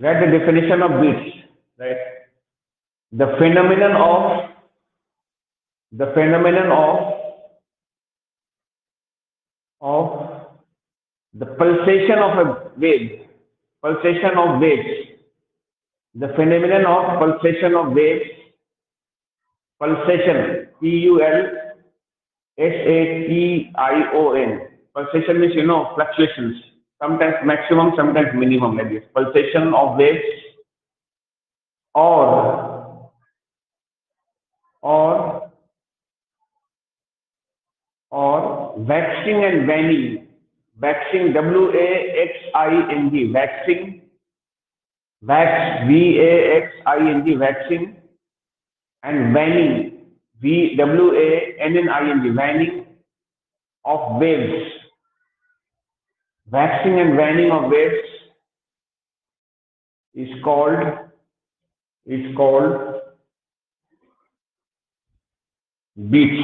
Write the definition of beats. Right. The phenomenon of the phenomenon of the pulsation of a wave, pulsation of waves, the phenomenon of pulsation of waves, pulsation, Pulsation, pulsation means fluctuations, sometimes maximum, sometimes minimum, like this. Pulsation of waves or or waxing and waning, waxing, Waxing, waxing, Waxing, waxing, and waning, Waning of waves. Waxing and waning of waves is called beats.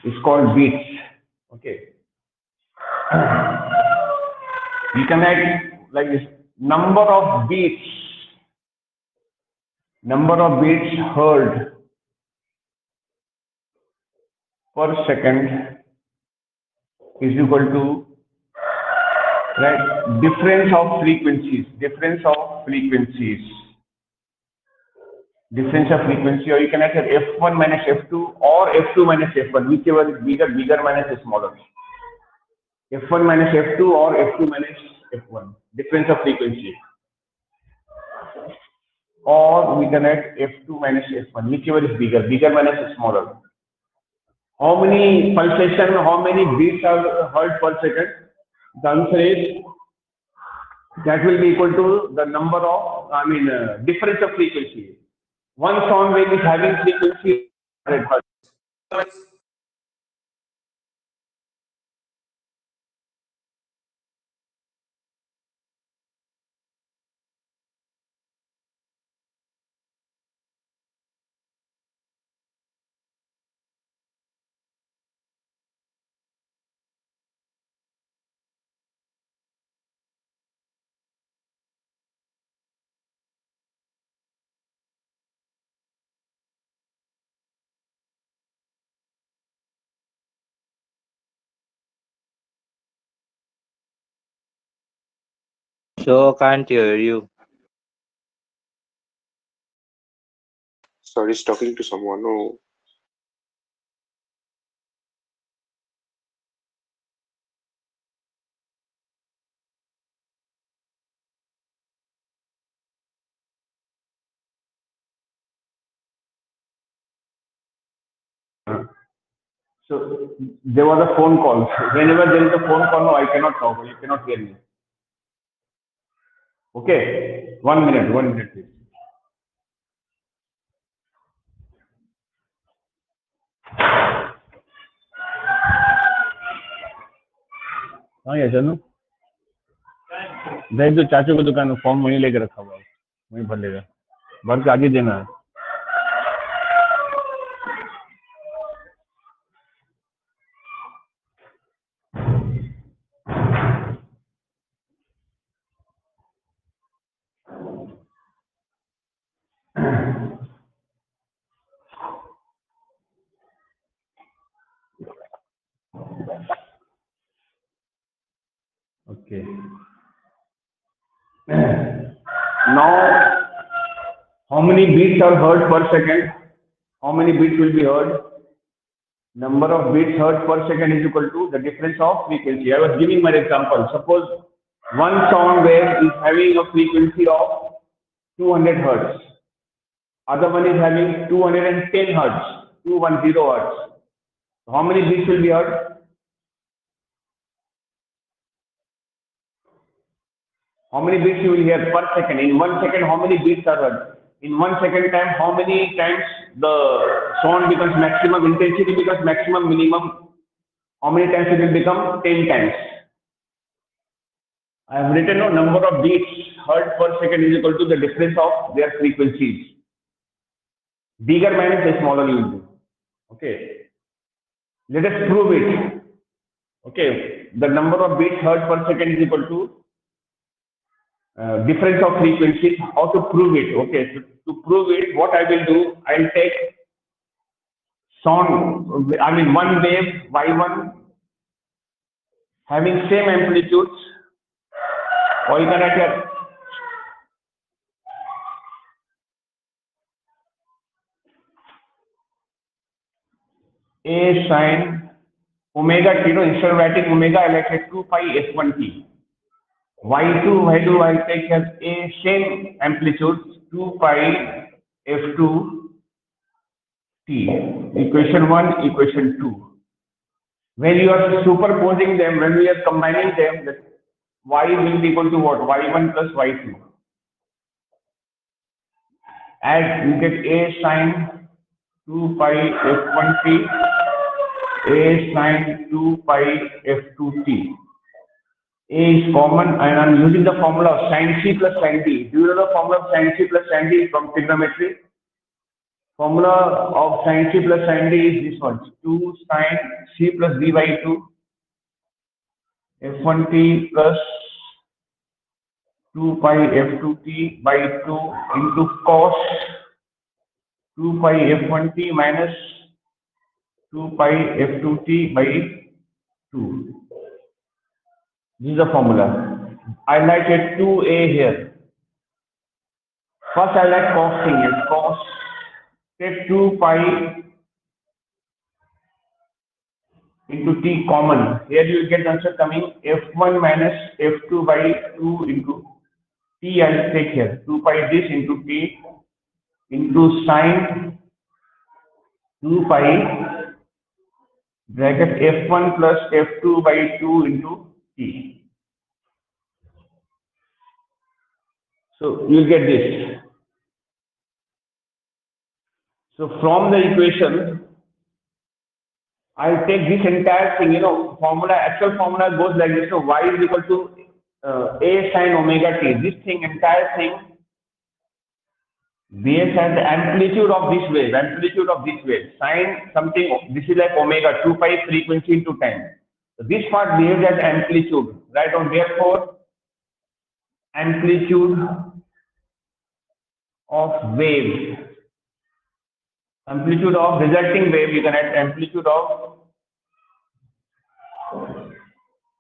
It's called beats. Okay. You can write like this: number of beats heard per second is equal to, right, difference of frequencies, or you can write f1 minus f2 or f2 minus f1, whichever is bigger minus smaller. f1 minus f2 or f2 minus f1, difference of frequency. Or we can write f2 minus f1, whichever is bigger minus smaller. How many beats are heard per second? The answer is that will be equal to the number of, difference of frequency. One sound wave is having frequency 100 hertz. So can't hear you. Sorry, he's talking to someone. Oh, So there was a phone call. Whenever there is a phone call, no, I cannot talk. You cannot hear me. Okay, 1 minute, please. हाँ ये चलो देख दो चाचू की दुकान में form वहीं लेके रखा हुआ है, वहीं भर लेगा, भर के आगे देना है. Okay. Now, how many beats are heard per second? How many beats will be heard? Number of beats heard per second is equal to the difference of frequency. I was giving my example. Suppose one sound wave is having a frequency of 200 hertz. Other one is having 210 hertz, 210 hertz. How many beats will be heard? How many beats you will hear per second? In 1 second, how many beats are heard? In 1 second time, how many times the sound becomes maximum, intensity becomes maximum, minimum? How many times it will become? 10 times. I have written a number of beats heard per second is equal to the difference of their frequencies. Bigger minus smaller you will do. Okay. Let us prove it. Okay, the number of beats heard per second is equal to difference of frequencies. How to prove it? Okay, to prove it, what I will do, I'll take sound, I mean one wave Y1 having same amplitudes, or you can write here A sine omega t, instead of writing omega, I like it 2 pi f1t. Y2 value I'll take as A same amplitude 2 pi f2 t. Equation 1, equation 2. When you are superposing them, when we are combining them, that y will be equal to what? Y1 plus y2. Add, you get A sine 2 pi f1t, A sine 2 pi f2t. A is common, and I'm using the formula of sin C plus sin D. Do you know the formula of sin C plus sin D from trigonometry? Formula of sin C plus sin D is this one: 2 sin C plus D by 2 f1t plus 2 pi f2t by 2 into cos 2 pi f1t minus 2 pi f2t by 2. This is the formula. I like a 2a here. First, I like costing it. Cos, take 2 pi into t common. Here you will get the answer coming f1 minus f2 by 2 into t. I'll take here 2 pi this into t into sine 2 pi bracket f1 plus f2 by 2 into t. So you'll get this. So from the equation, I'll take this entire thing, formula, actual formula goes like this. So y is equal to A sine omega t. This thing, entire thing, behaves as the amplitude of this wave, sine something, this is like omega, 2 pi frequency into time. So this part behaves as amplitude, right? On therefore, amplitude of wave, amplitude of resulting wave, you can add amplitude of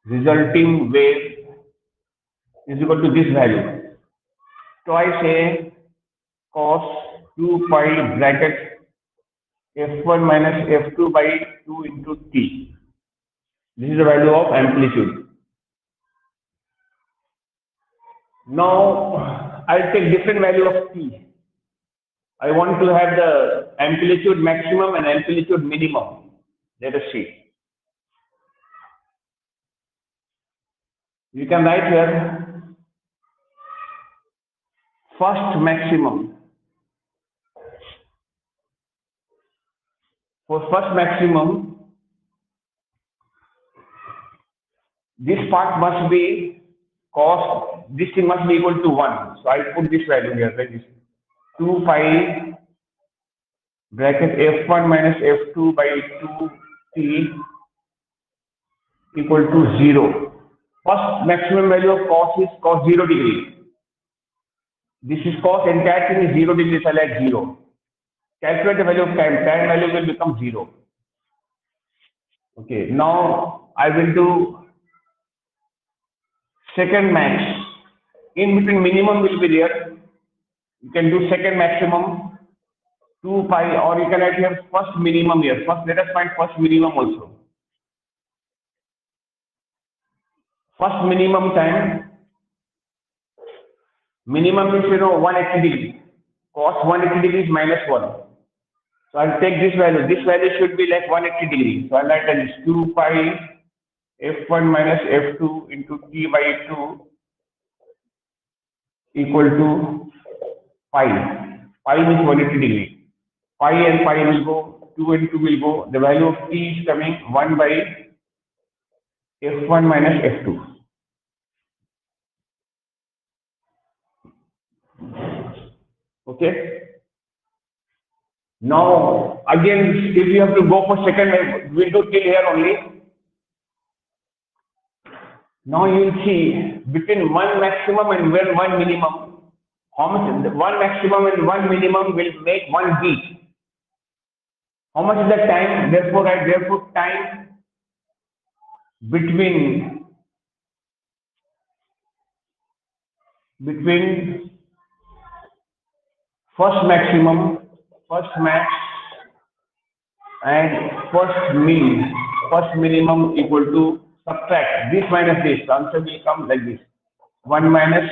resulting wave is equal to this value. So I say cos 2 pi bracket f1 minus f2 by 2 into t. This is the value of amplitude. Now I'll take different value of t. I want to have the amplitude maximum and amplitude minimum. Let us see. You can write here first maximum. For first maximum, this part must be cos, this thing must be equal to 1. So I put this value here, like this. 2 pi bracket f1 minus f2 by 2t equal to 0. First maximum value of cos is cos 0 degree. This is cos, entire thing is 0 degree, so I like 0. Calculate the value of time, time value will become 0. Okay, now I will do second max. In between minimum will be there. You can do second maximum 2 pi, or you can write here first minimum here. First, let us find first minimum also. First minimum time, minimum is 180 degree. Cos 180 degrees minus 1. So I'll take this value. This value should be like 180 degrees. So I'll write that is 2 pi f1 minus f2 into t by 2 equal to pi. Pi means 180 degree. Pi and pi will go, 2 and 2 will go. The value of t is coming 1 by f1 minus f2. Okay. Now, again, if you have to go for second wave, we'll do till here only. Now you will see between one maximum and one minimum, how much one maximum and one minimum will make one beat. How much is the time? Therefore, time between first maximum, first max, and first minimum equal to subtract this minus this. The answer will come like this: 1 minus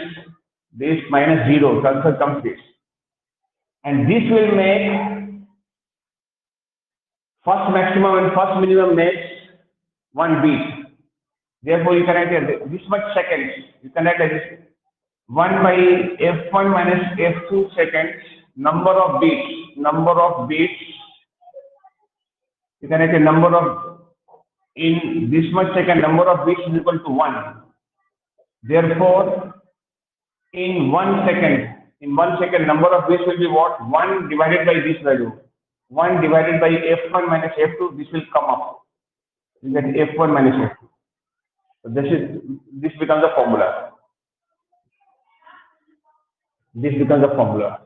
this minus 0. The answer comes this, and this will make first maximum and first minimum makes one beat. Therefore, you can write this much seconds. You can write this 1 by f1 minus f2 seconds. Number of beats. You can write a number of in this much second. Number of beats is equal to 1. Therefore, in 1 second, number of beats will be what? 1 divided by this value. 1 divided by f1 minus f2, this will come up. You get f1 minus f2. So this becomes the formula. This becomes the formula.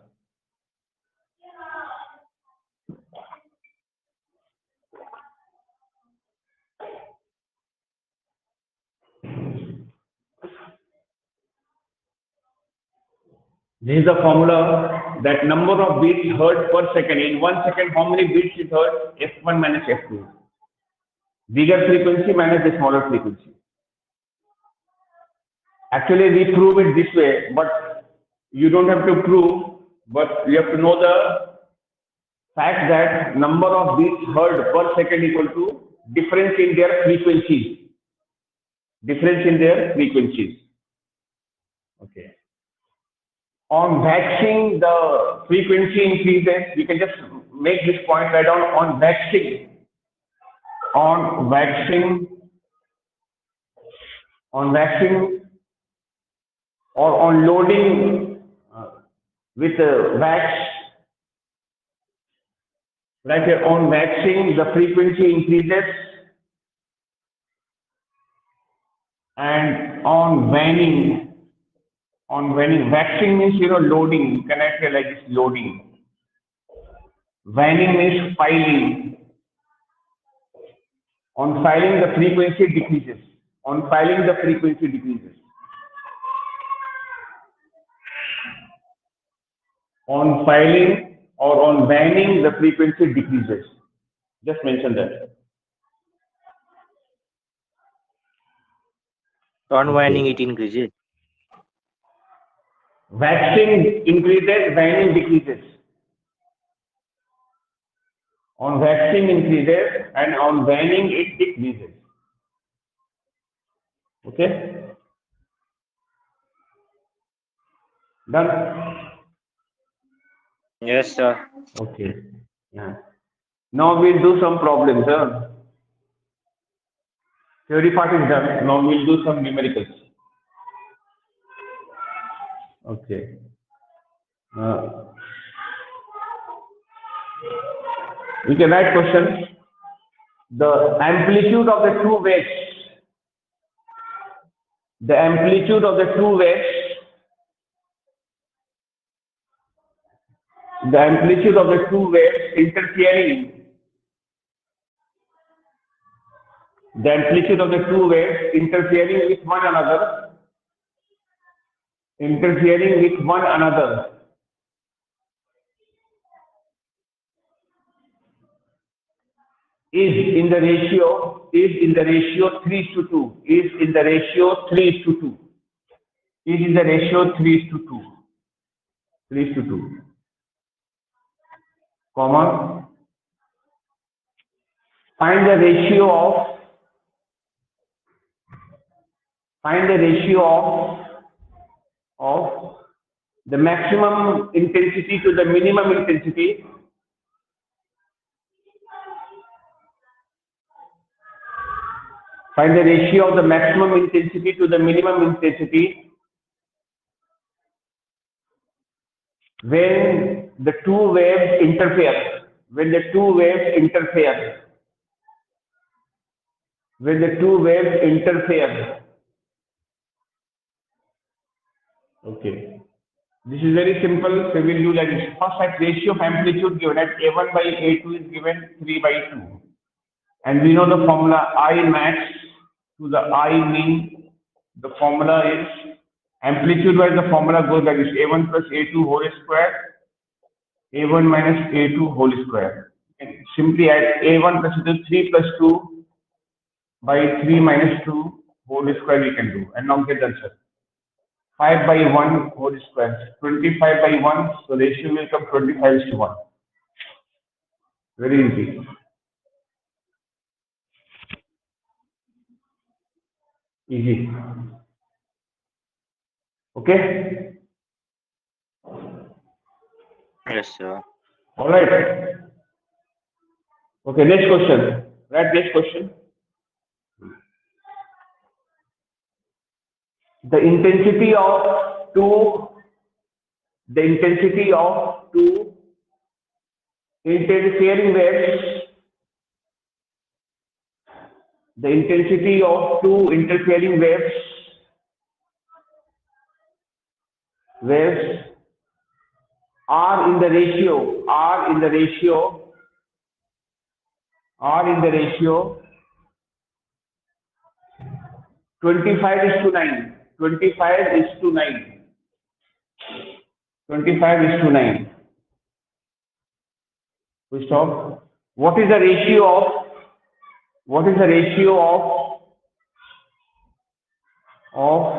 This is the formula that number of beats heard per second. In 1 second, how many beats is heard? F1 minus F2. Bigger frequency minus the smaller frequency. Actually, we prove it this way, but you don't have to prove, but you have to know the fact that number of beats heard per second equal to difference in their frequencies. Okay. On waxing, the frequency increases. We can just make this point right down. On waxing, or on loading with wax. Right here, on waxing, the frequency increases, and on waning. Waxing means loading. You can write like this: loading. Waning means filing. On filing, the frequency decreases. On filing or on waning, the frequency decreases. Just mention that. On waning, it increases. Waxing increases, waning decreases. On waxing increases and on waning it decreases. Okay? Done? Yes, sir. Okay. Yeah. Now we'll do some problems. Theory part is done. Now we'll do some numericals. Okay. We can write question. The amplitude of the two waves. The amplitude of the two waves. The amplitude of the two waves interfering. The amplitude of the two waves interfering with one another. Is in the ratio 3:2. Is in the ratio 3:2. Is in the ratio 3:2. 3:2. Comma. Find the ratio of the maximum intensity to the minimum intensity. Find the ratio of the maximum intensity to the minimum intensity when the two waves interfere. when the two waves interfere. When the two waves interfere. Okay. This is very simple. So we'll do like this. First, at ratio of amplitude given at A1 by A2 is given 3 by 2. And we know the formula I max to the I mean. The formula is amplitude wise, the formula goes like this: A1 plus A2 whole square, A1 minus A2 whole square. And simply add A1 plus A2, 3 plus 2 by 3 minus 2 whole square we can do. And now get the answer. 5 by 1 whole square. 25 by 1, so ratio will come 25:1. Very easy. Easy. Okay? Yes, sir. All right. Okay, next question. Right, next question. The intensity of two interfering waves. The intensity of two interfering waves are in the ratio 25:9. 25:9. 25:9. We stop. What is the ratio of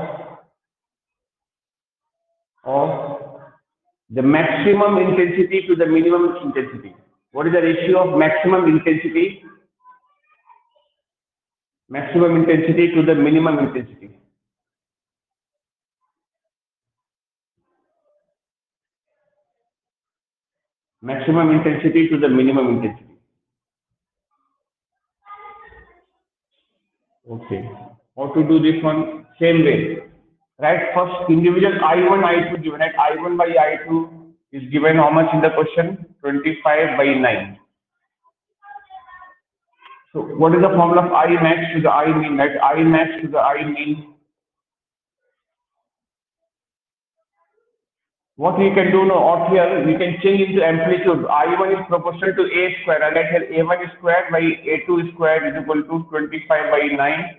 the maximum intensity to the minimum intensity? What is the ratio of maximum intensity to the minimum intensity? Maximum intensity to the minimum intensity. Okay. How to do this one? Same way. Right? First, individual I1, I2 given. At I1 by I2 is given how much in the question? 25/9. So what is the formula of I max to the I mean? That I max to the I mean. What we can do now out here, we can change into amplitude. I1 is proportional to A square. And I get A1 square by A2 square is equal to 25/9.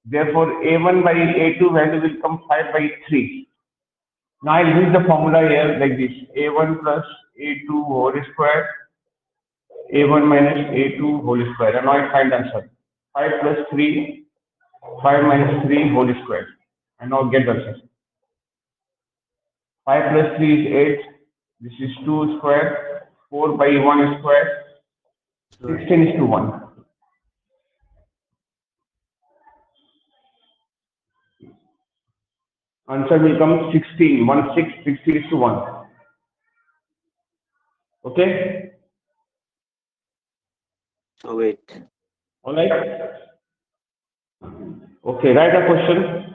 Therefore, A1 by A2 value will come 5/3. Now I'll use the formula here like this: A1 plus A2 whole square, A1 minus A2 whole square. And now I find the answer. 5 plus 3, 5 minus 3 whole square. And now get the answer. 5 plus 3 is 8. This is 2 square. 4 by 1 square. 16:1. Answer will come 16. 16:1. Okay? Oh, wait. All right? Okay, write a question.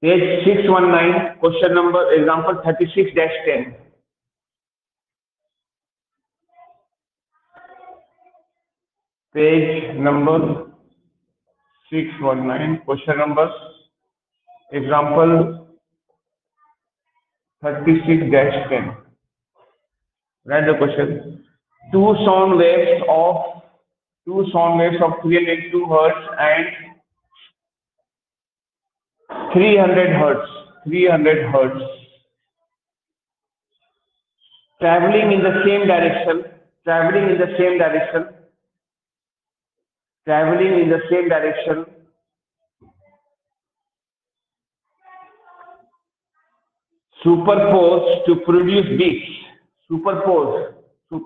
Page 619, question number, example 36-10. Page number 619, question number, example 36-10. Write the question. Two sound waves of 302 hertz and 300 hertz traveling in the same direction superpose to produce beats. Superpose to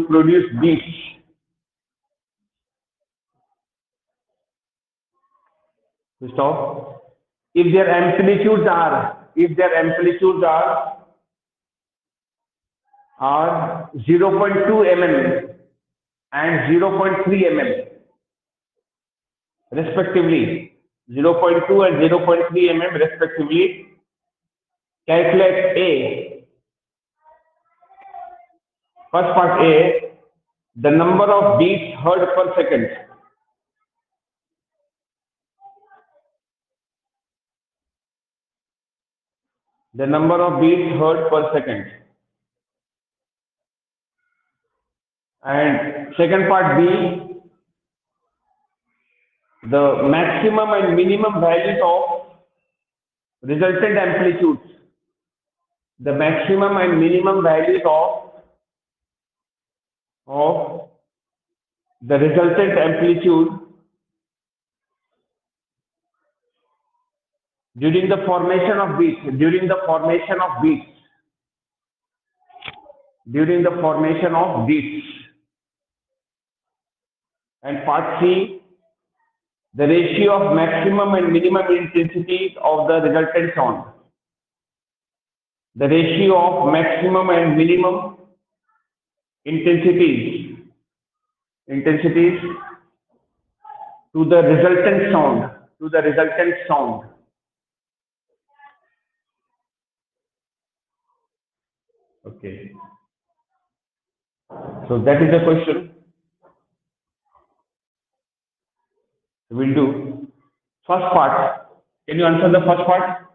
produce beats. Stop. If their amplitudes are 0.2 mm and 0.3 mm respectively, 0.2 and 0.3 mm respectively. Calculate A. First part A, the number of beats heard per second. The number of beats heard per second. And second part B, the maximum and minimum values of resultant amplitudes. The maximum and minimum values of the resultant amplitude during the formation of beats. During the formation of beats. During the formation of beats. And part C, the ratio of maximum and minimum intensities of the resultant sound. The ratio of maximum and minimum intensities to the resultant sound. Okay. So that is the question. We'll do first part. Can you answer the first part?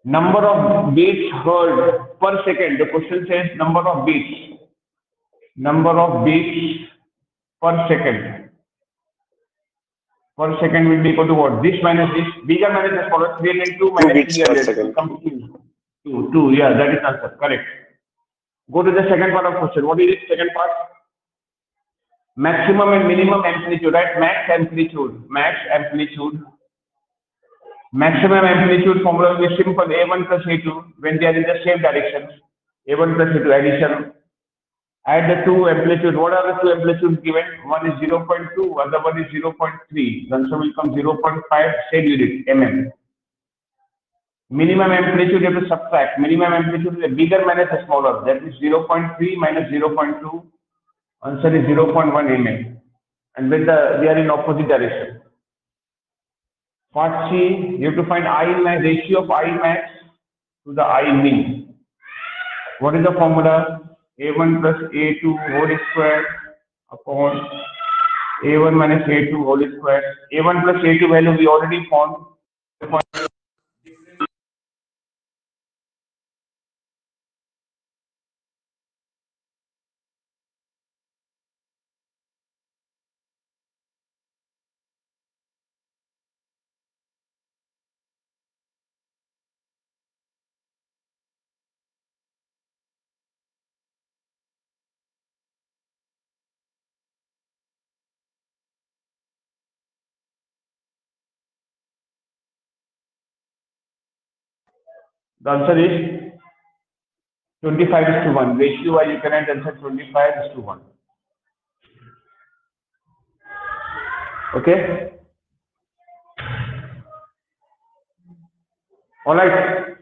Number of beats heard per second. The question says number of beats. Number of beats per second. Per second will be equal to what? This minus this. Bigger minus this follows 302 minus 2 beats per 300. second. Come to 2. Yeah, that is answer. Correct. Go to the second part of question. What is the second part? Maximum and minimum amplitude, right? Max amplitude. Maximum amplitude formula will be simple, A1 plus A2 when they are in the same direction. A1 plus A2 addition. Add the two amplitudes. What are the two amplitudes given? One is 0.2, other one is 0.3. The answer will come 0.5, same unit, mm. Minimum amplitude you have to subtract. Minimum amplitude is a bigger minus a smaller. That is 0.3 minus 0.2. Answer is 0.1 mm. And when they are in opposite direction. Part C, you have to find I max, ratio of I max to the I min. What is the formula? A1 plus A2 whole square upon A1 minus A2 whole square. A1 plus A2 value we already found. The answer is 25:1. Ratio wise you can answer 25:1. Okay. All right.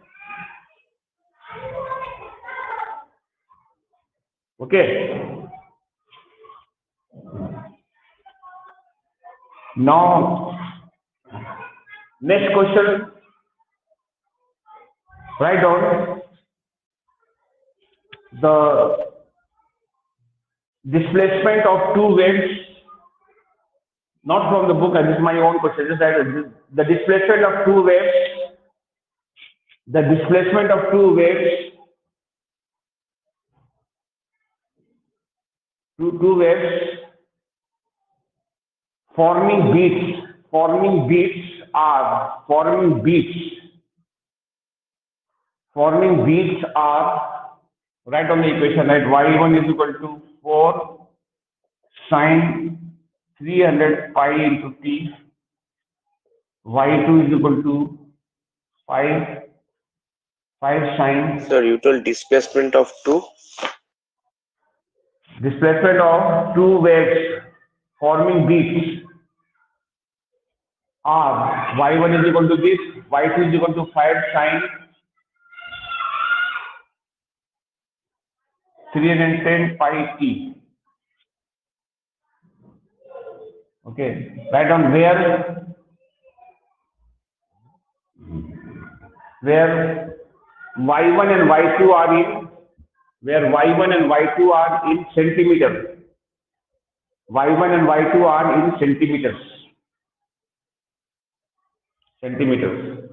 Okay. Now, next question. Write down the displacement of two waves. Not from the book. This is my own question. Just that the displacement of two waves. The displacement of two waves. Two waves forming beats are write on the equation, right? Y1 is equal to 4 sine 300 pi into t. Y2 is equal to 5 sine. Sir, you told displacement of 2? Displacement of two waves forming beats are Y1 is equal to this, Y2 is equal to 5 sine 310 pi t. Okay, write down where where y1 and y2 are in, where y1 and y2 are in centimeter. y1 and y2 are in centimeters. Centimeters.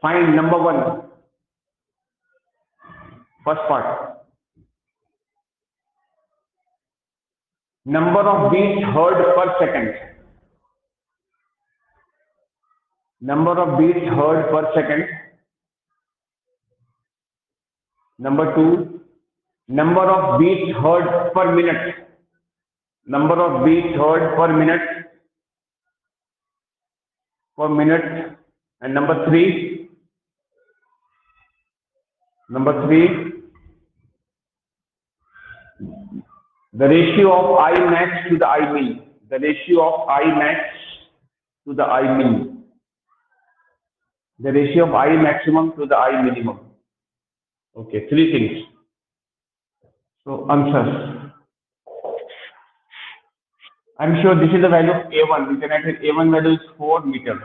Find number one. First part. Number of beats heard per second. Number of beats heard per second. Number two, number of beats heard per minute. Number of beats heard per minute. Per minute. And number three, the ratio of I max to the I min. The ratio of I max to the I min. The ratio of I maximum to the I minimum. Okay, three things. So answers. I'm sure this is the value of A1. We can write that A1 value is 4 meter.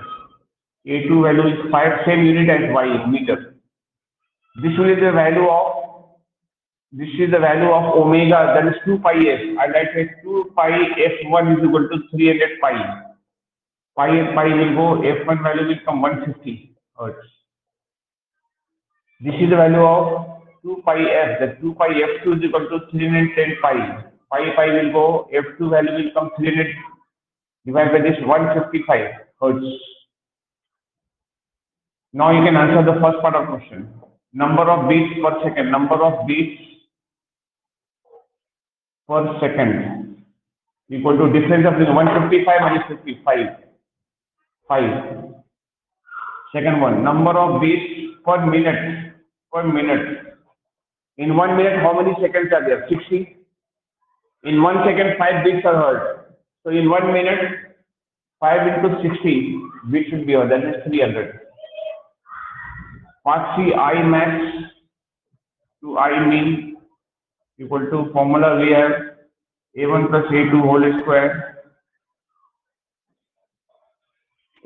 A2 value is 5, same unit as Y, meter. This will be the value of, this is the value of omega, that is 2 pi f. I like it 2 pi f1 is equal to 300 pi. Pi and pi will go, f1 value will come 150 hertz. This is the value of 2 pi f, that 2 pi f2 is equal to 310 pi. Pi will go, f2 value will come 300 divided by this 155 hertz. Now you can answer the first part of the question. Number of beats per second. Number of beats per second equal to difference of 155 minus 55. 5. Second one. Number of beats per minute. Per minute. In 1 minute, how many seconds are there? 60. In 1 second, 5 beats are heard. So in 1 minute, 5 into 60 beats will be heard. That is 300. Part C, I max to I min equal to formula we have A1 plus A2 whole square.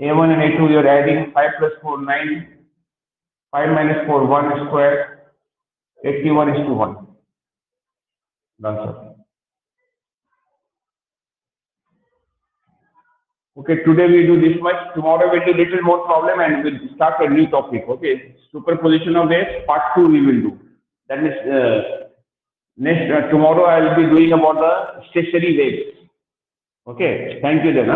A1 and A2 you are adding 5 plus 4, 9. 5 minus 4, 1 square. 81 is to 1. Done, sir. Okay, today we do this much. Tomorrow we'll do little more problem and we'll start a new topic. Okay, superposition of waves, part 2 we will do. That is tomorrow I will be doing about the stationary waves. Okay, thank you then.